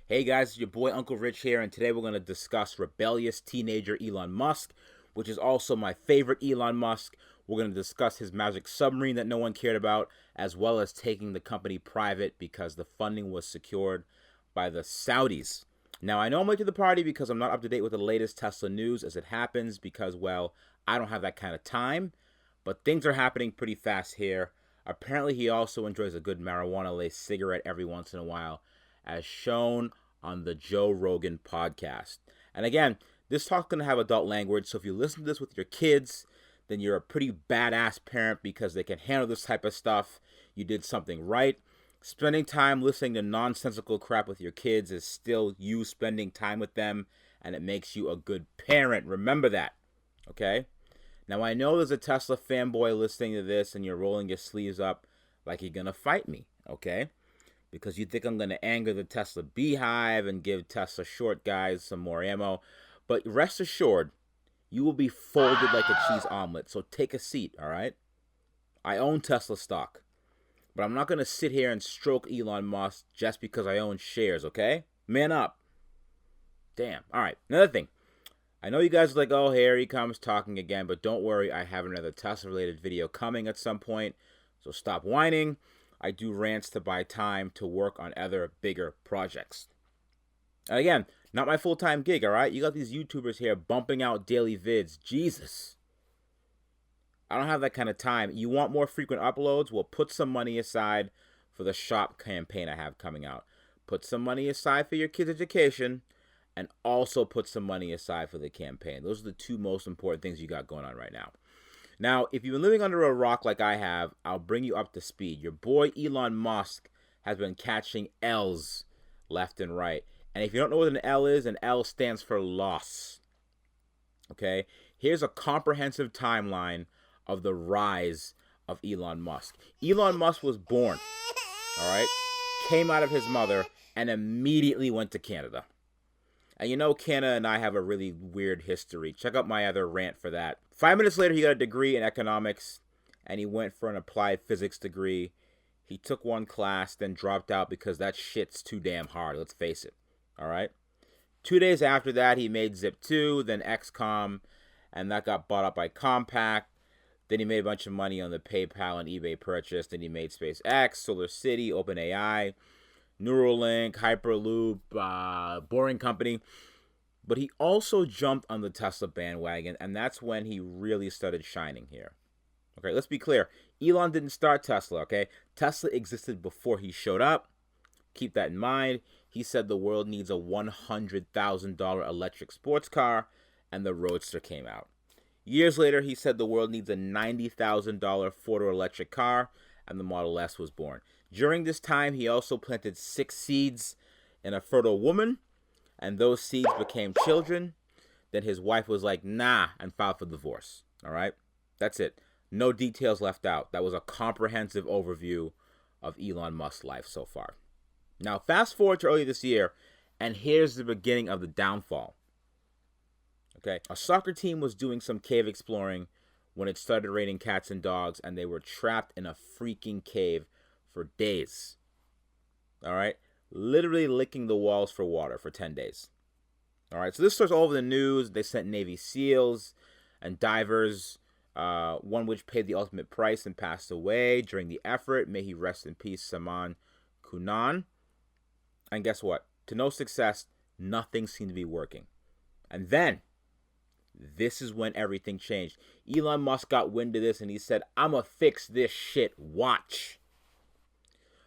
Hey guys, it's your boy Uncle Rich here, and today we're going to discuss rebellious teenager Elon Musk, which is also my favorite Elon Musk. We're going to discuss his magic submarine that no one cared about, as well as taking the company private because the funding was secured by the Saudis. Now, I know I'm late to the party because I'm not up to date with the latest Tesla news as it happens because, well, I don't have that kind of time, but things are happening pretty fast here. Apparently, he also enjoys a good marijuana-laced cigarette every once in a while, as shown on the Joe Rogan podcast. And again, this talk's going to have adult language, so if you listen to this with your kids, then you're a pretty badass parent because they can handle this type of stuff. You did something right. Spending time listening to nonsensical crap with your kids is still you spending time with them, and it makes you a good parent. Remember that, okay? Now, I know there's a Tesla fanboy listening to this, and you're rolling your sleeves up like you're going to fight me, okay? Because you think I'm going to anger the Tesla beehive and give Tesla short guys some more ammo. But rest assured, you will be folded like a cheese omelet. So take a seat, all right? I own Tesla stock. But I'm not going to sit here and stroke Elon Musk just because I own shares, okay? Man up. Damn. All right, another thing. I know you guys are like, oh, here he comes talking again. But don't worry, I have another Tesla-related video coming at some point. So stop whining. I do rants to buy time to work on other bigger projects. And again, not my full-time gig, all right? You got these YouTubers here bumping out daily vids. Jesus. I don't have that kind of time. You want more frequent uploads? Well, put some money aside for the shop campaign I have coming out. Put some money aside for your kids' education, and also put some money aside for the campaign. Those are the two most important things you got going on right now. Now, if you've been living under a rock like I have, I'll bring you up to speed. Your boy Elon Musk has been catching L's left and right. And if you don't know what an L is, an L stands for loss. Okay? Here's a comprehensive timeline of the rise of Elon Musk. Elon Musk was born, all right? Came out of his mother and immediately went to Canada. And you know Canada and I have a really weird history. Check out my other rant for that. 5 minutes later, he got a degree in economics, and he went for an applied physics degree. He took one class, then dropped out because that shit's too damn hard, let's face it. All right? 2 days after that, he made Zip2, then XCOM, and that got bought up by Compaq. Then he made a bunch of money on the PayPal and eBay purchase. Then he made SpaceX, Solar City, OpenAI, Neuralink, Hyperloop, Boring Company. But he also jumped on the Tesla bandwagon, and that's when he really started shining here. Okay, let's be clear. Elon didn't start Tesla, okay? Tesla existed before he showed up. Keep that in mind. He said the world needs a $100,000 electric sports car, and the Roadster came out. Years later, he said the world needs a $90,000 Ford electric car, and the Model S was born. During this time, he also planted 6 seeds in a fertile woman, and those seeds became children. Then his wife was like, nah, and filed for divorce. All right? That's it. No details left out. That was a comprehensive overview of Elon Musk's life so far. Now, fast forward to early this year, and here's the beginning of the downfall. Okay? A soccer team was doing some cave exploring when it started raining cats and dogs, and they were trapped in a freaking cave for days. All right? Literally licking the walls for water for 10 days. All right, so this starts all over the news. They sent Navy SEALs and divers, one which paid the ultimate price and passed away during the effort. May he rest in peace, Saman Kunan. And guess what? To no success, nothing seemed to be working. And then, this is when everything changed. Elon Musk got wind of this and he said, I'm going to fix this shit. Watch.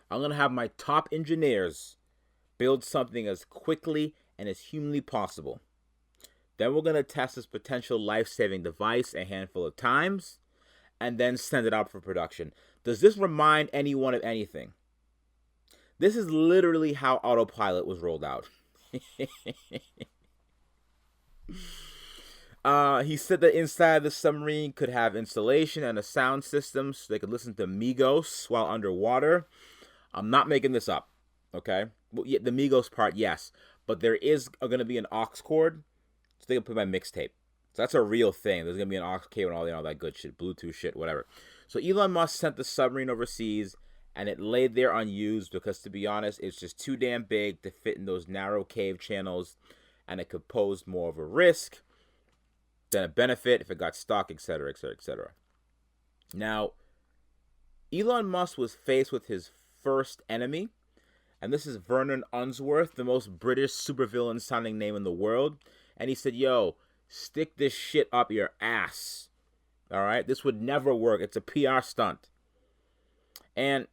I'm going to have my top engineers build something as quickly and as humanly possible. Then we're going to test this potential life-saving device a handful of times and then send it out for production. Does this remind anyone of anything? This is literally how autopilot was rolled out. He said that inside the submarine could have installation and a sound system so they could listen to Migos while underwater. I'm not making this up, okay? Well, yeah, the Migos part, yes. But there is going to be an aux cord, so they can put my mixtape. So that's a real thing. There's going to be an aux cable and all that good shit, Bluetooth shit, whatever. So Elon Musk sent the submarine overseas, and it laid there unused because, to be honest, it's just too damn big to fit in those narrow cave channels, and it could pose more of a risk than a benefit if it got stuck, etc., etc., etc. Now, Elon Musk was faced with his first enemy, and this is Vernon Unsworth, the most British supervillain sounding name in the world. And he said, yo, stick this shit up your ass. All right? This would never work. It's a PR stunt. And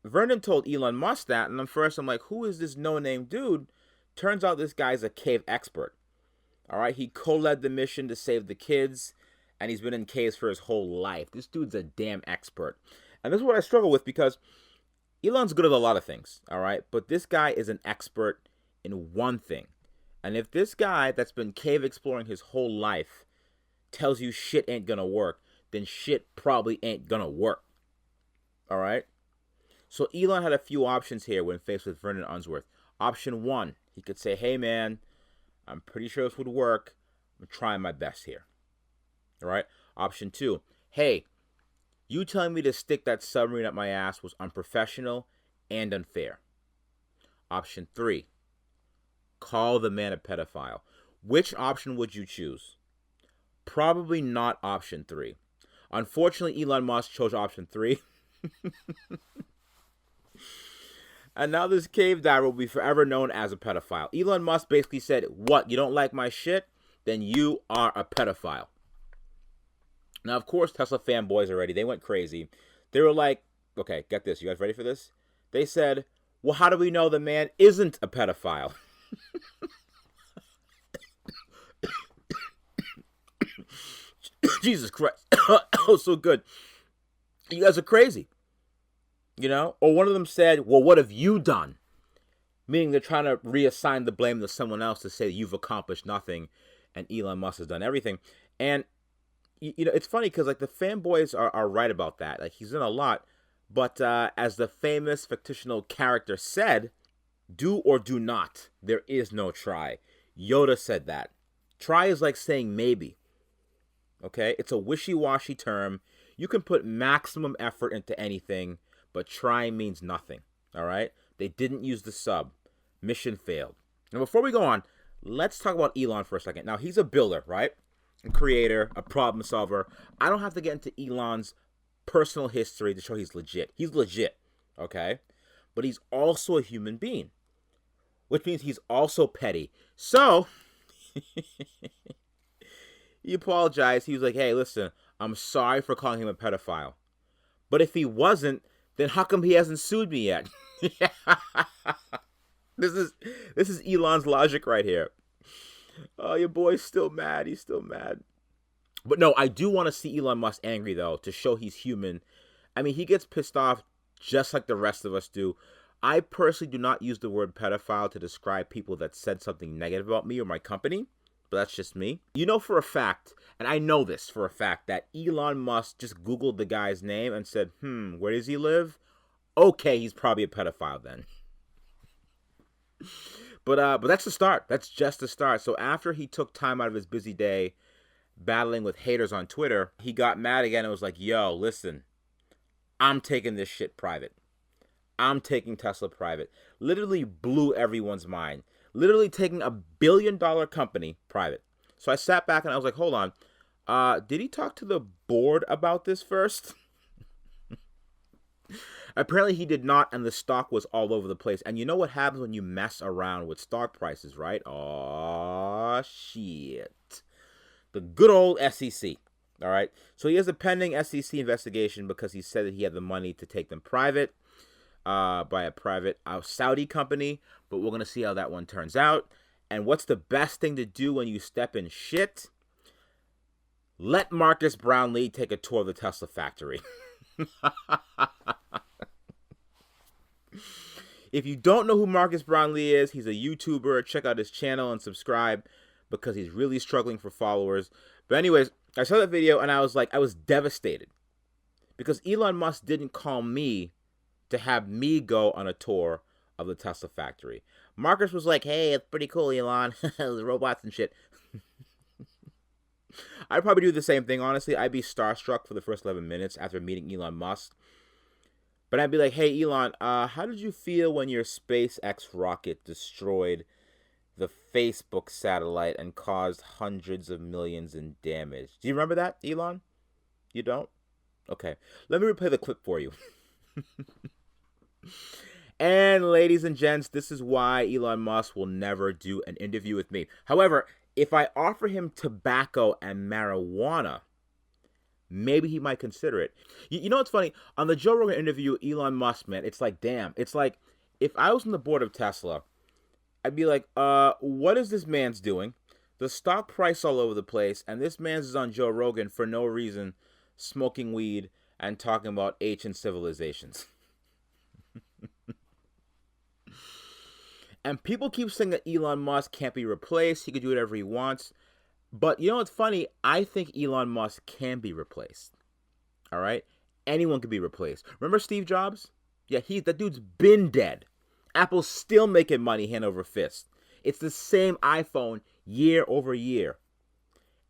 Vernon told Elon Musk that, and at first I'm like, who is this no-name dude? Turns out this guy's a cave expert. All right? He co-led the mission to save the kids, and he's been in caves for his whole life. This dude's a damn expert. And this is what I struggle with, because Elon's good at a lot of things, all right? But this guy is an expert in one thing. And if this guy that's been cave exploring his whole life tells you shit ain't gonna work, then shit probably ain't gonna work, all right? So Elon had a few options here when faced with Vernon Unsworth. Option one, he could say, hey, man, I'm pretty sure this would work. I'm trying my best here, all right? Option two, hey, you telling me to stick that submarine up my ass was unprofessional and unfair. Option three, call the man a pedophile. Which option would you choose? Probably not option three. Unfortunately, Elon Musk chose option three. And now this cave diver will be forever known as a pedophile. Elon Musk basically said, what, you don't like my shit? Then you are a pedophile. Now, of course, Tesla fanboys already, they went crazy. They were like, okay, get this. You guys ready for this? They said, well, how do we know the man isn't a pedophile? Jesus Christ. Oh, so good. You guys are crazy. You know? Or one of them said, well, what have you done? Meaning they're trying to reassign the blame to someone else to say you've accomplished nothing and Elon Musk has done everything. And you know, it's funny because, like, the fanboys are right about that. Like, he's done a lot. But as the famous fictional character said, do or do not. There is no try. Yoda said that. Try is like saying maybe. Okay? It's a wishy-washy term. You can put maximum effort into anything, but try means nothing. All right? They didn't use the sub. Mission failed. Now, before we go on, let's talk about Elon for a second. Now, he's a builder, right? A creator, a problem solver. I don't have to get into Elon's personal history to show he's legit. He's legit, okay? But he's also a human being, which means he's also petty. So, he apologized. He was like, hey, listen, I'm sorry for calling him a pedophile. But if he wasn't, then how come he hasn't sued me yet? This is Elon's logic right here. Oh, your boy's still mad. He's still mad. But no, I do want to see Elon Musk angry, though, to show he's human. I mean, he gets pissed off just like the rest of us do. I personally do not use the word pedophile to describe people that said something negative about me or my company, but that's just me. You know for a fact, and I know this for a fact, that Elon Musk just Googled the guy's name and said, where does he live? Okay, he's probably a pedophile then. But that's the start. That's just the start. So after he took time out of his busy day battling with haters on Twitter, he got mad again and was like, yo, listen, I'm taking this shit private. I'm taking Tesla private. Literally blew everyone's mind. Literally taking $1 billion company private. So I sat back and I was like, hold on. Did he talk to the board about this first? Apparently he did not, and the stock was all over the place. And you know what happens when you mess around with stock prices, right? Oh, shit. The good old SEC. All right? So he has a pending SEC investigation because he said that he had the money to take them private by a private Saudi company. But we're going to see how that one turns out. And what's the best thing to do when you step in shit? Let Marcus Brownlee take a tour of the Tesla factory. If you don't know who Marcus Brownlee is, he's a YouTuber. Check out his channel and subscribe because he's really struggling for followers. But anyways, I saw that video and I was like, I was devastated because Elon Musk didn't call me to have me go on a tour of the Tesla factory. Marcus was like, hey, it's pretty cool, Elon. The robots and shit. I'd probably do the same thing, honestly. I'd be starstruck for the first 11 minutes after meeting Elon Musk. But I'd be like, hey, Elon, how did you feel when your SpaceX rocket destroyed the Facebook satellite and caused hundreds of millions in damage? Do you remember that, Elon? You don't? Okay. Let me replay the clip for you. And ladies and gents, this is why Elon Musk will never do an interview with me. However, if I offer him tobacco and marijuana, maybe he might consider it. You know what's funny? On the Joe Rogan interview, Elon Musk, man, it's like, damn. It's like, if I was on the board of Tesla, I'd be like, what is this man's doing? The stock price all over the place, and this man's is on Joe Rogan for no reason, smoking weed and talking about ancient civilizations. And people keep saying that Elon Musk can't be replaced. He could do whatever he wants. But you know what's funny? I think Elon Musk can be replaced. All right? Anyone can be replaced. Remember Steve Jobs? Yeah, that dude's been dead. Apple's still making money hand over fist. It's the same iPhone year over year.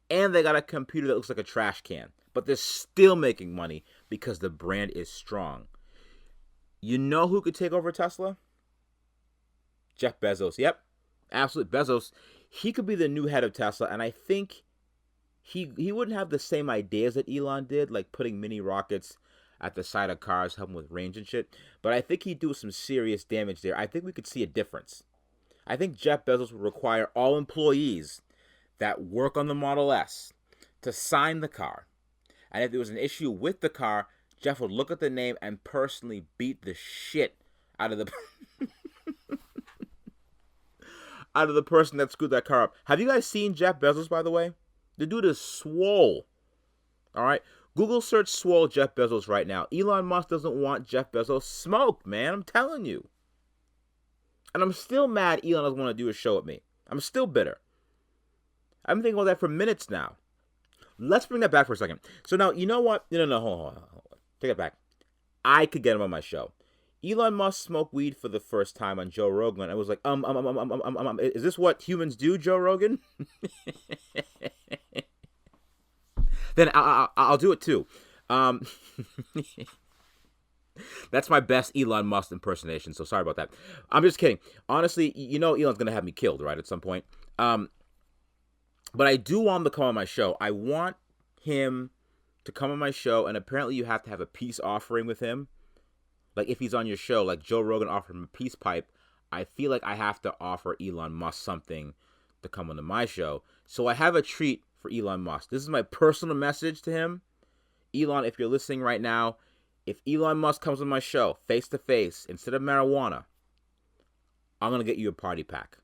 And they got a computer that looks like a trash can. But they're still making money because the brand is strong. You know who could take over Tesla? Jeff Bezos. Yep, absolutely. Bezos. He could be the new head of Tesla, and I think he wouldn't have the same ideas that Elon did, like putting mini rockets at the side of cars, helping with range and shit. But I think he'd do some serious damage there. I think we could see a difference. I think Jeff Bezos would require all employees that work on the Model S to sign the car. And if there was an issue with the car, Jeff would look at the name and personally beat the shit out of the out of the person that screwed that car up. Have you guys seen Jeff Bezos, by the way? The dude is swole. All right? Google search swole Jeff Bezos right now. Elon Musk doesn't want Jeff Bezos smoked, man. I'm telling you. And I'm still mad Elon doesn't want to do a show with me. I'm still bitter. I've been thinking about that for minutes now. Let's bring that back for a second. So now, you know what? No, hold on. Take it back. I could get him on my show. Elon Musk smoked weed for the first time on Joe Rogan. I was like, is this what humans do, Joe Rogan? Then I'll do it too. That's my best Elon Musk impersonation, so sorry about that. I'm just kidding. Honestly, you know Elon's going to have me killed, right, at some point. But I do want him to come on my show. I want him to come on my show, and apparently you have to have a peace offering with him. Like, if he's on your show, like Joe Rogan offered him a peace pipe, I feel like I have to offer Elon Musk something to come onto my show. So I have a treat for Elon Musk. This is my personal message to him. Elon, if you're listening right now, if Elon Musk comes on my show, face to face, instead of marijuana, I'm going to get you a party pack,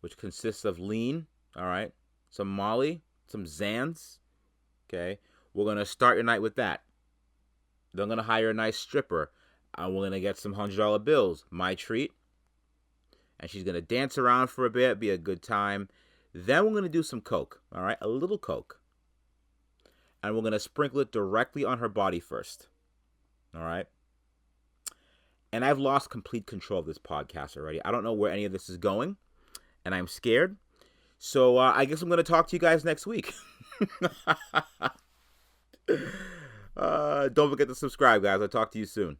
which consists of lean, all right, some Molly, some Xans, okay? We're going to start your night with that. Then I'm going to hire a nice stripper, and we're going to get some $100 bills, my treat. And she's going to dance around for a bit, be a good time. Then we're going to do some coke, all right, a little coke. And we're going to sprinkle it directly on her body first, all right? And I've lost complete control of this podcast already. I don't know where any of this is going, and I'm scared. So I guess I'm going to talk to you guys next week. Don't forget to subscribe, guys. I'll talk to you soon.